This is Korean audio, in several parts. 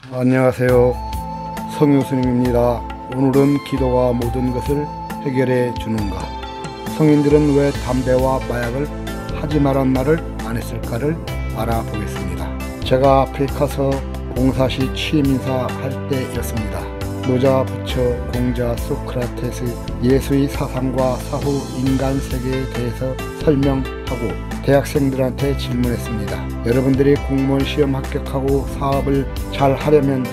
안녕하세요. 성유스님입니다. 오늘은 기도가 모든 것을 해결해 주는가? 성인들은 왜 담배와 마약을 하지 말란 말을 안 했을까를 알아보겠습니다. 제가 아프리카서 봉사시 취임인사 할 때였습니다. 노자, 부처, 공자, 소크라테스, 예수의 사상과 사후 인간 세계에 대해서 설명하고 대학생들한테 질문했습니다. 여러분들이 공무원 시험 합격하고 사업을 잘 하려면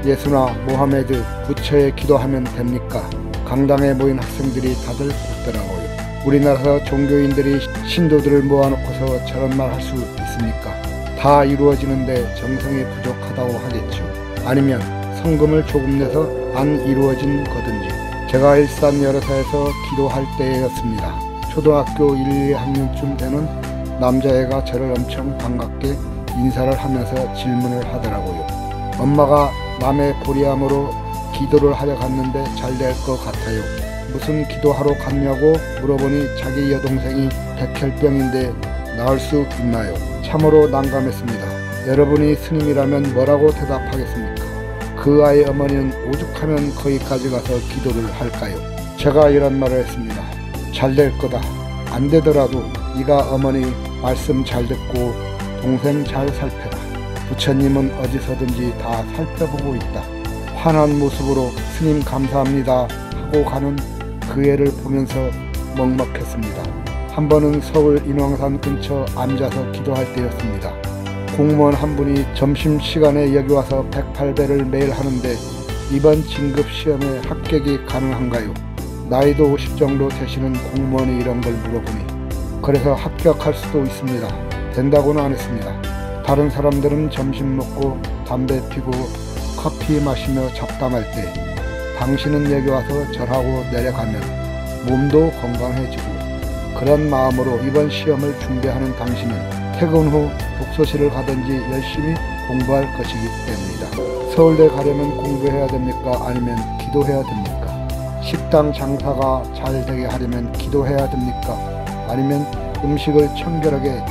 예수나 모하메드, 부처에 기도하면 됩니까? 강당에 모인 학생들이 다들 웃더라고요. 우리나라에서 종교인들이 신도들을 모아놓고서 저런 말 할 수 있습니까? 다 이루어지는데 정성이 부족하다고 하겠죠. 아니면 성금을 조금 내서 안 이루어진 거든지. 제가 일산 여러사에서 기도할 때였습니다. 초등학교 1, 2학년쯤 되는 남자애가 저를 엄청 반갑게 인사를 하면서 질문을 하더라고요. 엄마가 남의 보리암으로 기도를 하러 갔는데 잘 될 것 같아요. 무슨 기도하러 갔냐고 물어보니 자기 여동생이 백혈병인데 나을 수 있나요? 참으로 난감했습니다. 여러분이 스님이라면 뭐라고 대답하겠습니까? 그 아이 어머니는 오죽하면 거기까지 가서 기도를 할까요? 제가 이런 말을 했습니다. 잘 될 거다. 안 되더라도 네가 어머니 말씀 잘 듣고 동생 잘 살펴라. 부처님은 어디서든지 다 살펴보고 있다. 환한 모습으로 스님 감사합니다 하고 가는 그 애를 보면서 먹먹했습니다. 한 번은 서울 인왕산 근처 앉아서 기도할 때였습니다. 공무원 한 분이 점심시간에 여기 와서 108배를 매일 하는데 이번 진급시험에 합격이 가능한가요? 나이도 50 정도 되시는 공무원이 이런 걸 물어보니 그래서 합격할 수도 있습니다. 된다고는 안 했습니다. 다른 사람들은 점심 먹고 담배 피고 커피 마시며 잡담할 때 당신은 여기 와서 절하고 내려가면 몸도 건강해지고 그런 마음으로 이번 시험을 준비하는 당신은 퇴근 후 독서실을 가든지 열심히 공부할 것이기 때문이다. 서울대 가려면 공부해야 됩니까? 아니면 기도해야 됩니까? 식당 장사가 잘 되게 하려면 기도해야 됩니까? 아니면 음식을 청결하게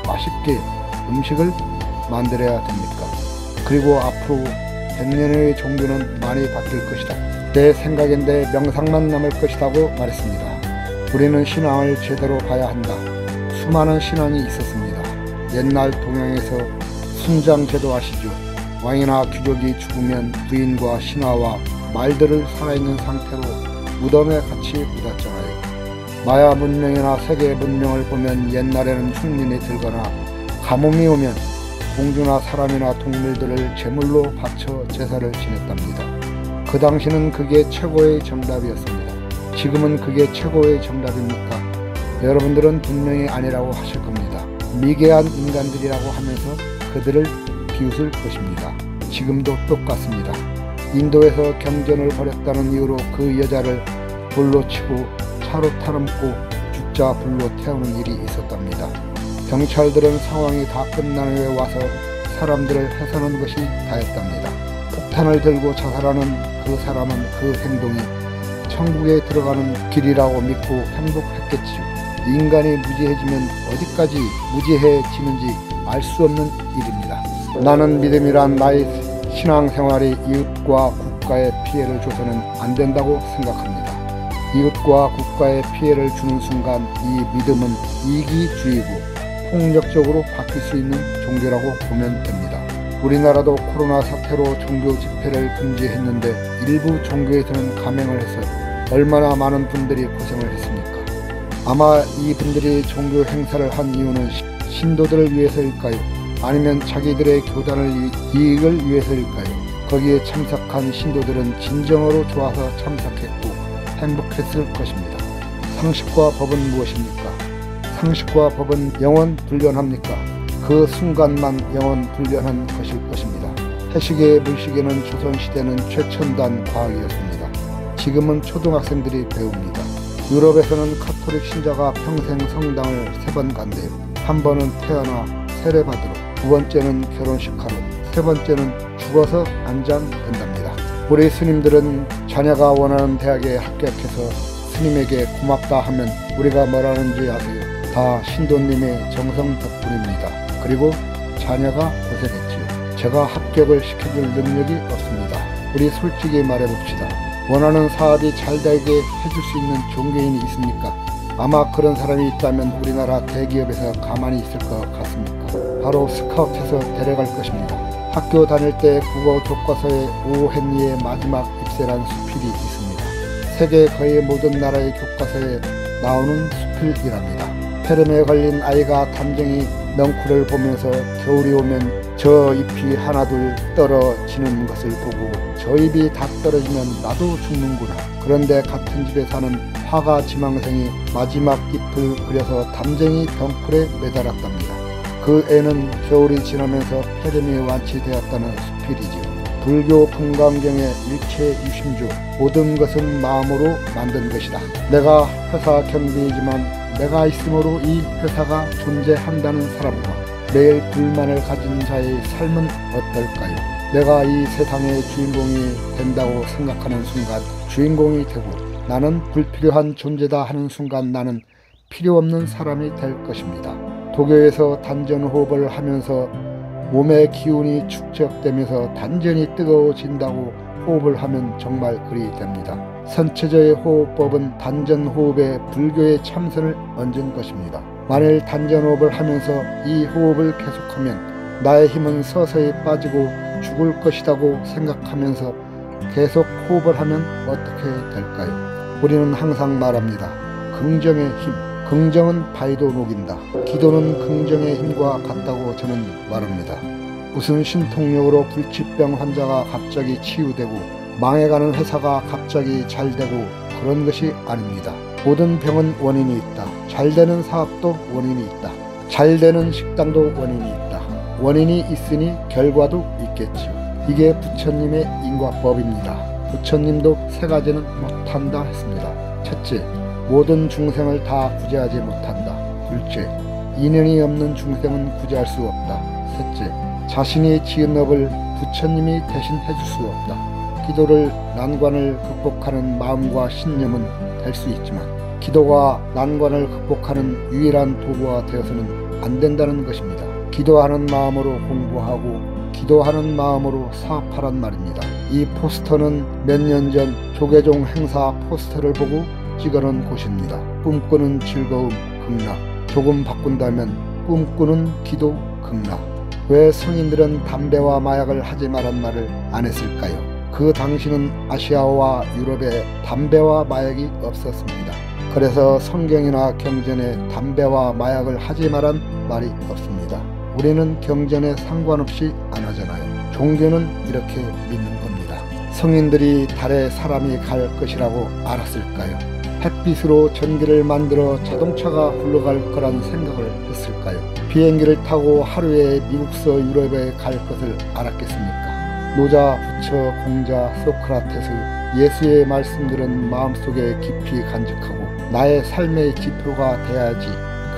맛있게 음식을 만들어야 됩니까? 그리고 앞으로 100년의 종교는 많이 바뀔 것이다. 내 생각인데 명상만 남을 것이라고 말했습니다. 우리는 신앙을 제대로 봐야 한다. 수많은 신앙이 있었습니다. 옛날 동양에서 순장제도 아시죠? 왕이나 귀족이 죽으면 부인과 신하와 말들을 살아있는 상태로 무덤에 같이 묻었잖아요. 마야 문명이나 세계 문명을 보면 옛날에는 흉년이 들거나 가뭄이 오면 공주나 사람이나 동물들을 제물로 바쳐 제사를 지냈답니다. 그 당시는 그게 최고의 정답이었습니다. 지금은 그게 최고의 정답입니까? 여러분들은 분명히 아니라고 하실 겁니다. 미개한 인간들이라고 하면서 그들을 비웃을 것입니다. 지금도 똑같습니다. 인도에서 경전을 벌였다는 이유로 그 여자를 돌로 치고 차로 타넘고 죽자 불로 태우는 일이 있었답니다. 경찰들은 상황이 다 끝난 후에 와서 사람들을 해서는 것이 다였답니다. 폭탄을 들고 자살하는 그 사람은 그 행동이 천국에 들어가는 길이라고 믿고 행복했겠지요. 인간이 무지해지면 어디까지 무지해지는지 알 수 없는 일입니다. 나는 믿음이란 나의 신앙생활이 이웃과 국가에 피해를 줘서는 안 된다고 생각합니다. 이웃과 국가에 피해를 주는 순간 이 믿음은 이기주의고 폭력적으로 바뀔 수 있는 종교라고 보면 됩니다. 우리나라도 코로나 사태로 종교 집회를 금지했는데 일부 종교에서는 감행을 해서 얼마나 많은 분들이 고생을 했습니까? 아마 이분들이 종교 행사를 한 이유는 신도들을 위해서일까요? 아니면 자기들의 교단을 이익을 위해서일까요? 거기에 참석한 신도들은 진정으로 좋아서 참석했고 행복했을 것입니다. 상식과 법은 무엇입니까? 상식과 법은 영원 불변합니까? 그 순간만 영원 불변한 것일 것입니다. 해시계의 물시계는 조선시대는 최첨단 과학이었습니다. 지금은 초등학생들이 배웁니다. 유럽에서는 카톨릭 신자가 평생 성당을 3번 간대요. 한 번은 태어나 세례받으러, 2번째는 결혼식하러, 3번째는 죽어서 안장된답니다. 우리 스님들은 자녀가 원하는 대학에 합격해서 스님에게 고맙다 하면 우리가 뭐라는지 아세요? 다 신도님의 정성 덕분입니다. 그리고 자녀가 고생했지요. 제가 합격을 시켜줄 능력이 없습니다. 우리 솔직히 말해봅시다. 원하는 사업이 잘 되게 해줄 수 있는 종교인이 있습니까? 아마 그런 사람이 있다면 우리나라 대기업에서 가만히 있을 것 같습니까? 바로 스카우트에서 데려갈 것입니다. 학교 다닐 때 국어 교과서에 오 헨리의 마지막 입세란 수필이 있습니다. 세계 거의 모든 나라의 교과서에 나오는 수필이랍니다. 폐렴에 걸린 아이가 담쟁이 넝쿨을 보면서 겨울이 오면 저 잎이 하나둘 떨어지는 것을 보고 저 잎이 다 떨어지면 나도 죽는구나. 그런데 같은 집에 사는 화가 지망생이 마지막 잎을 그려서 담쟁이 덩쿨에 매달았답니다. 그 애는 겨울이 지나면서 폐렴이 완치되었다는 수필이지요. 불교 금강경의 일체 유심주, 모든 것은 마음으로 만든 것이다. 내가 회사 경비이지만 내가 있으므로 이 회사가 존재한다는 사람과 매일 불만을 가진 자의 삶은 어떨까요? 내가 이 세상의 주인공이 된다고 생각하는 순간 주인공이 되고 나는 불필요한 존재다 하는 순간 나는 필요없는 사람이 될 것입니다. 도교에서 단전호흡을 하면서 몸의 기운이 축적되면서 단전이 뜨거워진다고 호흡을 하면 정말 그리 됩니다. 선체저의 호흡법은 단전호흡에 불교의 참선을 얹은 것입니다. 만일 단전호흡을 하면서 이 호흡을 계속하면 나의 힘은 서서히 빠지고 죽을 것이라고 생각하면서 계속 호흡을 하면 어떻게 될까요? 우리는 항상 말합니다. 긍정의 힘, 긍정은 바위도 녹인다. 기도는 긍정의 힘과 같다고 저는 말합니다. 무슨 신통력으로 불치병 환자가 갑자기 치유되고 망해가는 회사가 갑자기 잘되고 그런 것이 아닙니다. 모든 병은 원인이 있다. 잘되는 사업도 원인이 있다. 잘되는 식당도 원인이 있다. 원인이 있으니 결과도 있겠지요. 이게 부처님의 인과법입니다. 부처님도 세 가지는 못한다 했습니다. 첫째, 모든 중생을 다 구제하지 못한다. 둘째, 인연이 없는 중생은 구제할 수 없다. 셋째, 자신이 지은 업을 부처님이 대신 해줄 수 없다. 기도를 난관을 극복하는 마음과 신념은 될 수 있지만 기도가 난관을 극복하는 유일한 도구가 되어서는 안 된다는 것입니다. 기도하는 마음으로 공부하고 기도하는 마음으로 사업하란 말입니다. 이 포스터는 몇 년 전 조계종 행사 포스터를 보고 찍어놓은 곳입니다. 꿈꾸는 즐거움 극락, 조금 바꾼다면 꿈꾸는 기도 극락. 왜 성인들은 담배와 마약을 하지 말란 말을 안 했을까요? 그 당시는 아시아와 유럽에 담배와 마약이 없었습니다. 그래서 성경이나 경전에 담배와 마약을 하지 말란 말이 없습니다. 우리는 경전에 상관없이 안 하잖아요. 종교는 이렇게 믿는 겁니다. 성인들이 달에 사람이 갈 것이라고 알았을까요? 햇빛으로 전기를 만들어 자동차가 흘러갈 거란 생각을 했을까요? 비행기를 타고 하루에 미국서 유럽에 갈 것을 알았겠습니까? 노자, 부처, 공자, 소크라테스, 예수의 말씀들은 마음속에 깊이 간직하고 나의 삶의 지표가 돼야지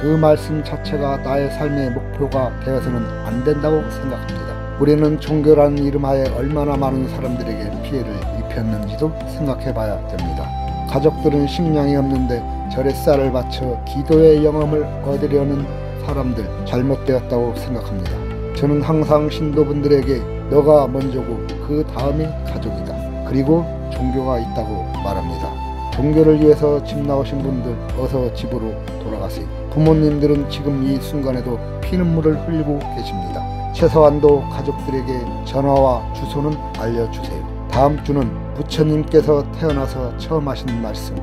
그 말씀 자체가 나의 삶의 목표가 되어서는 안 된다고 생각합니다. 우리는 종교라는 이름하에 얼마나 많은 사람들에게 피해를 입혔는지도 생각해 봐야 됩니다. 가족들은 식량이 없는데 절에 쌀을 바쳐 기도의 영험을 얻으려는 사람들 잘못되었다고 생각합니다. 저는 항상 신도분들에게 너가 먼저고 그 다음이 가족이다. 그리고 종교가 있다고 말합니다. 종교를 위해서 집 나오신 분들 어서 집으로 돌아가세요. 부모님들은 지금 이 순간에도 피눈물을 흘리고 계십니다. 최소한도 가족들에게 전화와 주소는 알려주세요. 다음 주는 부처님께서 태어나서 처음 하신 말씀,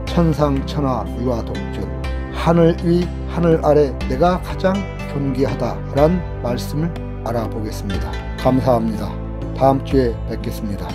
천상천하 유아독존, 하늘 위 하늘 아래 내가 가장 존귀하다라는 말씀을 알아보겠습니다. 감사합니다. 다음 주에 뵙겠습니다.